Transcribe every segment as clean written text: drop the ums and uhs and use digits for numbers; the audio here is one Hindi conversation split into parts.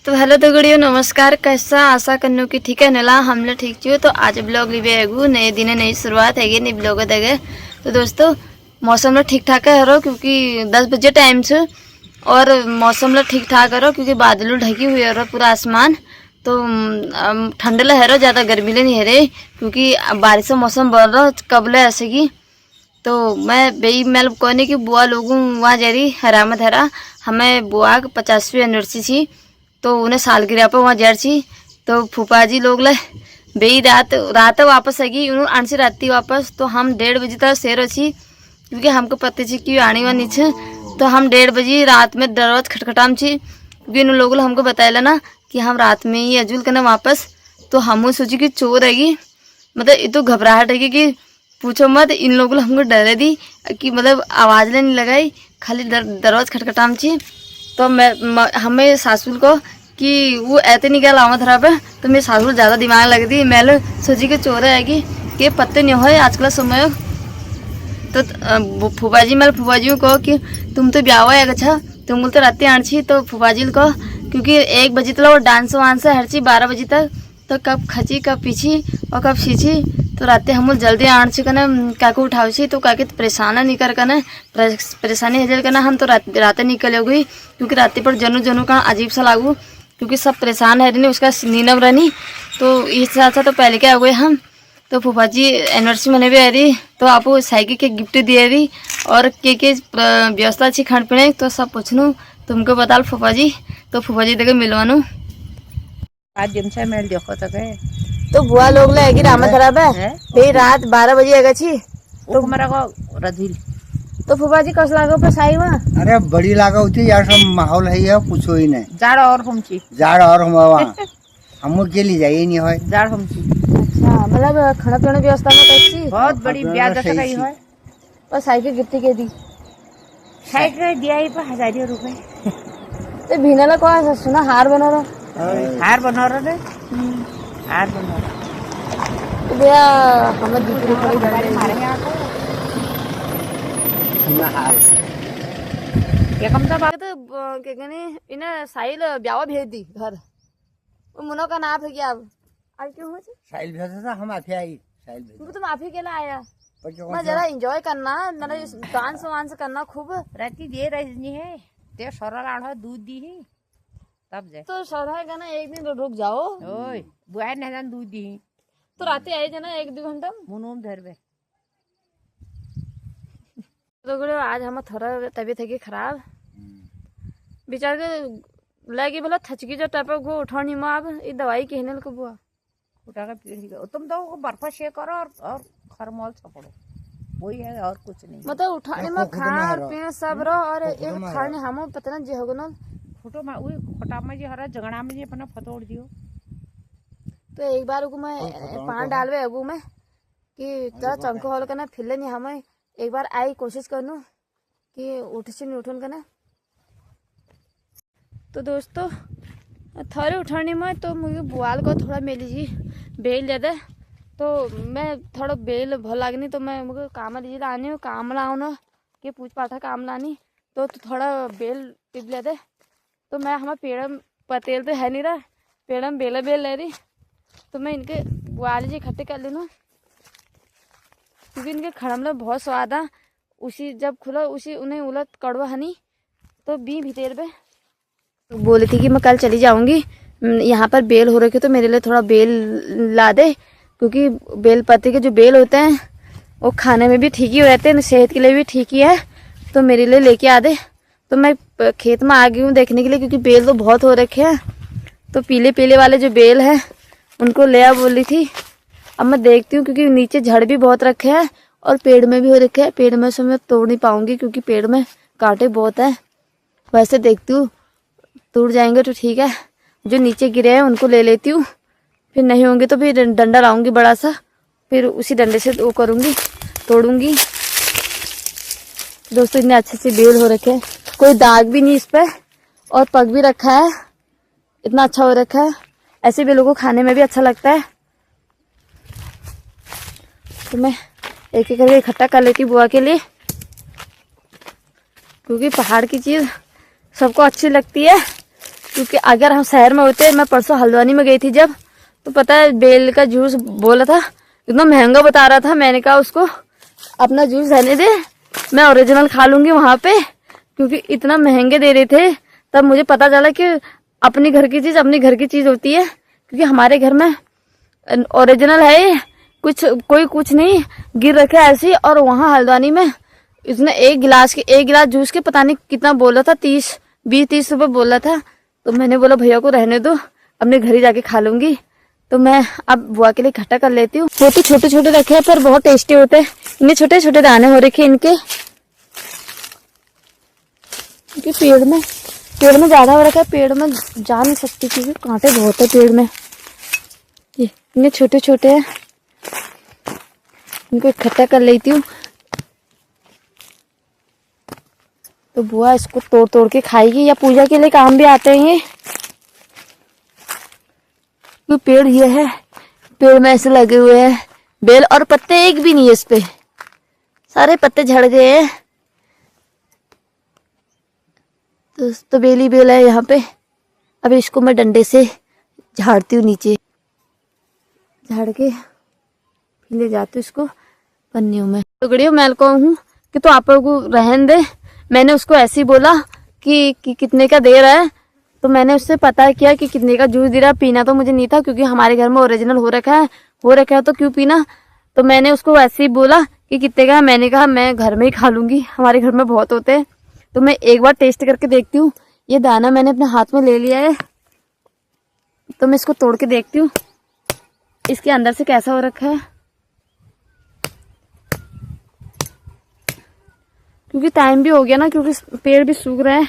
तो हेलो तो गुड़ियो नमस्कार। कैसा आशा करने की ठीक है नला हम लोग ठीक छो। तो आज ब्लॉग लिबे एगू नए दिन नई शुरुआत हैगी नई ब्लॉग देगे। तो दोस्तों मौसम लोग ठीक ठाक है रो क्योंकि 10 बजे टाइम से और मौसम लोग ठीक ठाक है रो क्योंकि बादलों ढकी हुई है रो पूरा आसमान। तो ठंड है रो, ज़्यादा गर्मी नहीं है रे क्योंकि बारिश का मौसम बढ़ रहा कब ले ऐसे की। तो मैं बेई मेल कहने की बुआ लोगों वहाँ जा रही हरामत हरा हमें बुआ 50वीं एनिवर्सरी थी तो उन्हें सालगिरह पर वहाँ जड़ छी। तो फूफा जी लोग ले बेई रात वापस आएगी उन्होंने आंसी राती वापस। तो हम 1:30 बजे तक शेर अच्छी क्योंकि हमको पता थी कि आने वाली छे। तो हम 1:30 बजे रात में दरवाज खटखटाम छी क्योंकि उन लोगों ने हमको बताया ना कि हम रात में ही अजुल करना वापस। तो हम सोची कि चोर रहेगी, मतलब ये तो घबराहट है कि पूछो मत। इन लोगों ने हमको डरे दी कि मतलब आवाज़ नहीं लगाई, खाली दरवाज खटखटाम छी। तो हमें सासुल को कि वो ऐसे नहीं क्या लावा थरा पे। तो मेरी सासुल ज़्यादा दिमाग लग दी। मैं सोची कि चोर आएगी कि पत्ते नहीं हो आजकल समय। तो फूफा जी मैं फूफा जी को कहो कि तुम तो ब्याह है अच्छा तुम तो रात आन छी। तो फूफा जी को क्योंकि 1 बजे तक वो डांस वांस हर चीज 12 बजे तक। तो कब खची कब पीछी और कब सींची। तो रात हम जल्दी आन छी कने काकू उठाव छी। तो काके परेशान नहीं कर कने परेशानी हजर करना हम तो रात निकल गई क्योंकि रात पर जनू जनू का अजीब सा लागू क्योंकि सब परेशान है नहीं उसका नीनम रहनी। तो इस हिसाब से तो पहले क्या हो गए हम। तो फूफा जी एनिवर्सरी मने भी आ रही तो आप साइकिल के गिफ्ट दिए रही और के व्यवस्था अच्छी खान पीने तो सब पूछनू तुमको बता फूफा जी। तो फूफा जी देखे मिलवानू आज दिन से मेल देखो तक है। तो बुआ लोग ले रामा खराब है भाई रात 12 बजे आएगा छी। तो मेरा को रधिल तो फूफा जी कस लागो पर साई वहाँ अरे बड़ी लागा होती यार, सब माहौल है यार, पूछो ही नहीं। जाड़ और हम छी जाड़ और हम वहाँ हम के लिए जाइए नहीं है जाड़ हम छी। अच्छा मतलब खाना पीना व्यवस्था में कैसी बहुत बड़ी ब्याज दशा गई है। और साइकिल गिफ्ट के दी साइकिल दिया ही पर 1000 रुपए। तो भीना को सुना हार बना रहा हार बना रहे हार बना रहे तो भैया हमें दूसरी पड़ी हमारे यहाँ को क्या कम था बात। तो क्या कहने इन्हें साहिल ब्याह भेज दी घर वो मुनो का नाम है क्या अब क्यों हो साहिल भेजा था हम आफिया आई साहिल भेजा तो माफी के लिए आया पर मैं जरा एंजॉय करना मतलब डांस वांस करना खूब राती दे रही है ते सरल आढ़ा दूध दी ही तब जाए तो सौदा का ना एक दिन रुक जाओ। ओए बुआई ने दूध दी तो रात आई जाना 1-2 घंटा मुनोम धरबे। तो आज हम थोड़ा तबीयत है कि खराब बेचार के लगी भला थचकी जो टाइप को उठानी माँ अब ये दवाई कहने को बुआ उठा के पीढ़ी तुम तो बर्फा शेक करो और खरमौल छपड़ो वही है और कुछ नहीं। मतलब उठाने में खान पीने सब रहो और एक खाने हम पता ना जी होगा ना फोटो में वही खोटा में जी हरा जगड़ा में जी अपना फतोड़ दियो। तो एक बार को मैं पान डालवे अगू में कि तेरा चमको हॉल करना फिर नहीं हमें एक बार आई कोशिश करनू कि उठ से नहीं उठन करना। तो दोस्तों थोड़े उठाने में तो मुझे बुआल को थोड़ा मेली जी बेल दे दे तो मैं थोड़ा बेल भल लागनी तो मैं मुझे काम लीजिए लानी हो काम लाओ ना कि पूछ पाठा काम लानी तो थोड़ा बेल टिप ले दे। तो मैं हमारे पेड़ पतेल तो है नहीं रहा पेड़ में बेल ले रही तो मैं इनके बुआल जी इकट्ठे कर लूँ क्योंकि इनके खड़म में बहुत स्वाद है। उसी जब खुला उसी उन्हें उलट कड़वा हनी तो बी भीतर पे बोली थी कि मैं कल चली जाऊंगी यहाँ पर बेल हो रखे तो मेरे लिए थोड़ा बेल ला दे क्योंकि बेल पत्ते के जो बेल होते हैं वो खाने में भी ठीक ही रहते हैं सेहत के लिए भी ठीक ही है। तो मेरे लिए लेके आ दे। तो मैं खेत में आ गई हूँ देखने के लिए क्योंकि बेल तो बहुत हो रखे हैं। तो पीले पीले वाले जो बेल है उनको ले आ बोली थी। अब मैं देखती हूँ क्योंकि नीचे झड़ भी बहुत रखे हैं और पेड़ में भी हो रखे हैं। पेड़ में से मैं तोड़ नहीं पाऊंगी क्योंकि पेड़ में कांटे बहुत हैं। वैसे देखती हूँ टूट जाएंगे तो ठीक है जो नीचे गिरे हैं उनको ले लेती हूँ फिर नहीं होंगे तो फिर डंडा लाऊंगी बड़ा सा फिर उसी डंडे से वो करूँगी तोड़ूंगी। दोस्तों इतने अच्छे से बेल हो रखे हैं कोई दाग भी नहीं इस पर और पक भी रखा है इतना अच्छा हो रखा है। ऐसे बेलों को खाने में भी अच्छा लगता है। तो मैं एक एक करके इकट्ठा कर लेती बुआ के लिए क्योंकि पहाड़ की चीज़ सबको अच्छी लगती है क्योंकि अगर हम शहर में होते, मैं परसों हल्द्वानी में गई थी जब, तो पता है बेल का जूस बोला था, इतना महंगा बता रहा था। मैंने कहा उसको अपना जूस रहने दे, मैं ओरिजिनल खा लूंगी वहां पे, क्योंकि इतना महंगे दे रहे थे। तब मुझे पता चला कि अपनी घर की चीज अपनी घर की चीज होती है, क्योंकि हमारे घर में ओरिजिनल है, कोई कुछ नहीं गिर रखे ऐसे। और वहां हल्द्वानी में इसने एक गिलास जूस के पता नहीं कितना बोला था, 20-30 रुपए बोला था। तो मैंने बोला भैया को रहने दो, अपने घर ही जाके खा लूंगी। तो मैं अब बुआ के लिए इकट्ठा कर लेती हूँ। वो तो छोटे छोटे रखे हैं पर बहुत टेस्टी होते हैं। इन्हें छोटे छोटे दाने हो रखे इनके पेड़ में ज्यादा हो रखा है। पेड़ में जा नहीं सकती क्योंकि कांटे बहुत है पेड़ में। ये इन्हें छोटे छोटे हैं, इनको इकट्ठा कर लेती हूँ। तो बुआ इसको तोड़ तोड़ के खाएगी, या पूजा के लिए काम भी आते हैं ये पेड़। ये है पेड़ में ऐसे लगे हुए हैं बेल, और पत्ते एक भी नहीं है इस पे, सारे पत्ते झड़ गए हैं। तो बेली बेल है यहाँ पे। अब इसको मैं डंडे से झाड़ती हूँ, नीचे झाड़ के फिर ले जाती हूँ इसको पन्नियों में। तो गड़ियों मैं कहूँ कि तो आप लोगों को रहन दे। मैंने उसको ऐसे ही बोला कि कितने का दे रहा है, तो मैंने उससे पता किया कि कितने का जूस दे रहा है। पीना तो मुझे नहीं था क्योंकि हमारे घर में ओरिजिनल हो रखा है तो क्यों पीना। तो मैंने उसको वैसे ही बोला कि कितने का है। मैंने कहा मैं घर में ही खा लूंगी, हमारे घर में बहुत होते हैं। तो मैं एक बार टेस्ट करके देखती हूँ। ये दाना मैंने अपने हाथ में ले लिया है, तो मैं इसको तोड़ के देखती हूँ इसके अंदर से कैसा हो रखा है। क्योंकि टाइम भी हो गया ना, क्योंकि पेड़ भी सूख रहा है,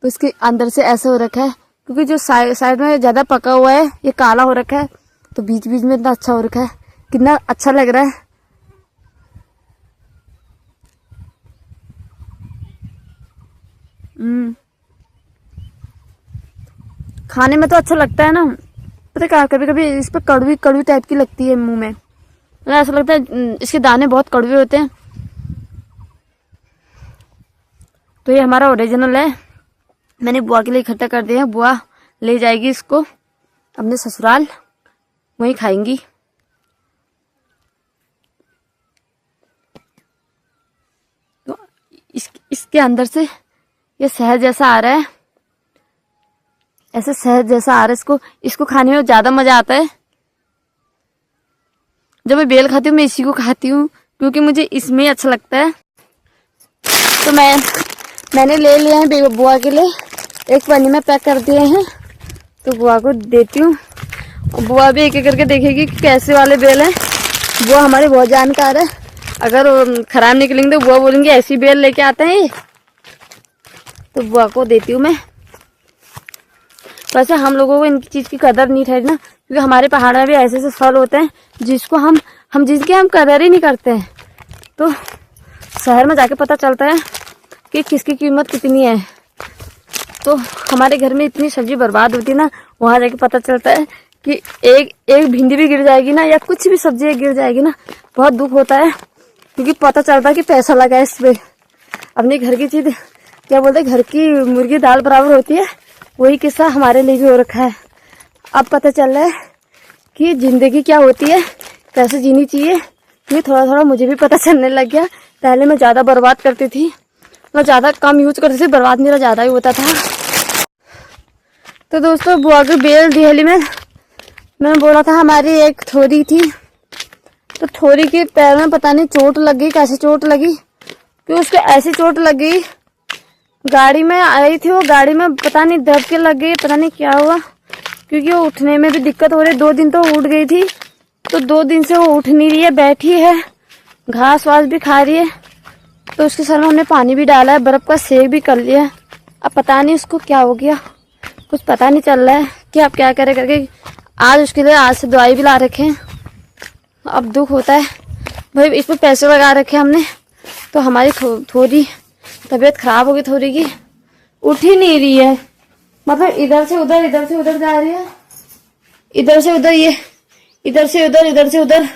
तो इसके अंदर से ऐसा हो रखा है। क्योंकि जो साइड में ज्यादा पका हुआ है ये काला हो रखा है, तो बीच बीच में इतना अच्छा हो रखा है। कितना अच्छा लग रहा है। खाने में तो अच्छा लगता है ना। पता क्या, कभी कभी इस पर कड़वी कड़वी टाइप की लगती है मुंह में, तो ऐसा लगता है इसके दाने बहुत कड़वे होते हैं। तो ये हमारा ओरिजिनल है, मैंने बुआ के लिए इकट्ठा कर दिया है। बुआ ले जाएगी इसको अपने ससुराल, वहीं खाएंगी। तो इसके अंदर से ये शहद जैसा आ रहा है, ऐसे शहद जैसा आ रहा है। इसको खाने में ज्यादा मजा आता है। जब मैं बेल खाती हूँ मैं इसी को खाती हूँ, क्योंकि मुझे इसमें अच्छा लगता है। तो मैंने ले लिया है बुआ के लिए, एक पन्नी में पैक कर दिए हैं। तो बुआ को देती हूँ, बुआ भी एक एक करके देखेगी कि कैसे वाले बेल हैं। बुआ हमारे बहुत जानकार है, अगर खराब निकलेंगे तो बुआ बोलेंगे ऐसी बेल लेके आते हैं। तो बुआ को देती हूँ मैं। वैसे हम लोगों को इनकी चीज की कदर नहीं है ना, क्योंकि हमारे पहाड़ में भी ऐसे ऐसे फल होते हैं जिसको हम जिसकी हम कदर ही नहीं करते हैं। तो शहर में जाके पता चलता है कि किसकी कीमत कितनी है। तो हमारे घर में इतनी सब्जी बर्बाद होती है ना, वहां जाके पता चलता है कि एक भिंडी भी गिर जाएगी ना, या कुछ भी सब्जी गिर जाएगी ना, बहुत दुख होता है। क्योंकि पता चलता है कि पैसा लगा है इस पे। अपने घर की चीज क्या बोलते, घर की मुर्गी दाल बराबर होती है, वही किस्सा हमारे लिए भी हो रखा है। अब पता चल रहा है कि जिंदगी क्या होती है, कैसे जीनी चाहिए। ये थोड़ा थोड़ा मुझे भी पता चलने लग गया। पहले मैं ज्यादा बर्बाद करती थी, मैं ज्यादा कम यूज करती थी, बर्बाद मेरा ज्यादा ही होता था। तो दोस्तों बुआ की बेल दिहली में मैंने बोला था हमारी एक थोरी थी, तो थोरी के पैर में पता नहीं चोट लग गई, कैसे चोट लगी कि उसको ऐसी चोट लग गई। गाड़ी में आई थी वो, गाड़ी में पता नहीं दब के लग गई, पता नहीं क्या हुआ, क्योंकि वो उठने में भी दिक्कत हो रही। 2 दिन तो उठ गई थी, तो 2 दिन से वो उठ नहीं रही है, बैठी है, घास वास भी खा रही है। तो उसके सर में हमने पानी भी डाला है, बर्फ का सेक भी कर लिया है। अब पता नहीं उसको क्या हो गया, कुछ पता नहीं चल रहा है कि अब क्या करे करके। आज उसके लिए आज से दवाई भी ला रखे हैं। अब दुख होता है भाई, इस पर पैसे लगा रखे हमने, तो हमारी थोड़ी तबीयत खराब हो गई। थोड़ी की उठ ही नहीं रही है, मतलब इधर से उधर जा रही है, इधर से उधर, ये इधर से उधर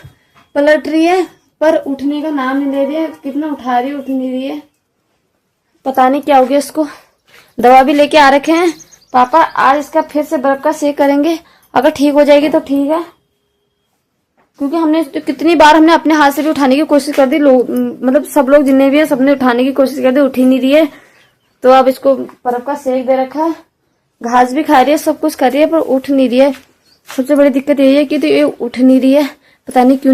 पलट रही है, पर उठने का नाम नहीं ले रही है। कितना उठा रही है, उठ नहीं रही है। पता नहीं क्या हो गया इसको। दवा भी लेके आ रखे हैं पापा। आज इसका फिर से बर्फ का सेक करेंगे, अगर ठीक हो जाएगी तो ठीक है, क्योंकि हमने कितनी बार हमने अपने हाथ से भी उठाने की कोशिश कर दी, लोग मतलब सब लोग जितने भी है सबने उठाने की कोशिश कर दी, उठ ही नहीं रही है। तो अब इसको बर्फ का सेक दे रखा है, घास भी खा रही है, सब कुछ कर रही है, पर उठ नहीं रही है। सबसे बड़ी दिक्कत यही है कि तो ये उठ नहीं रही है, पता नहीं क्यों।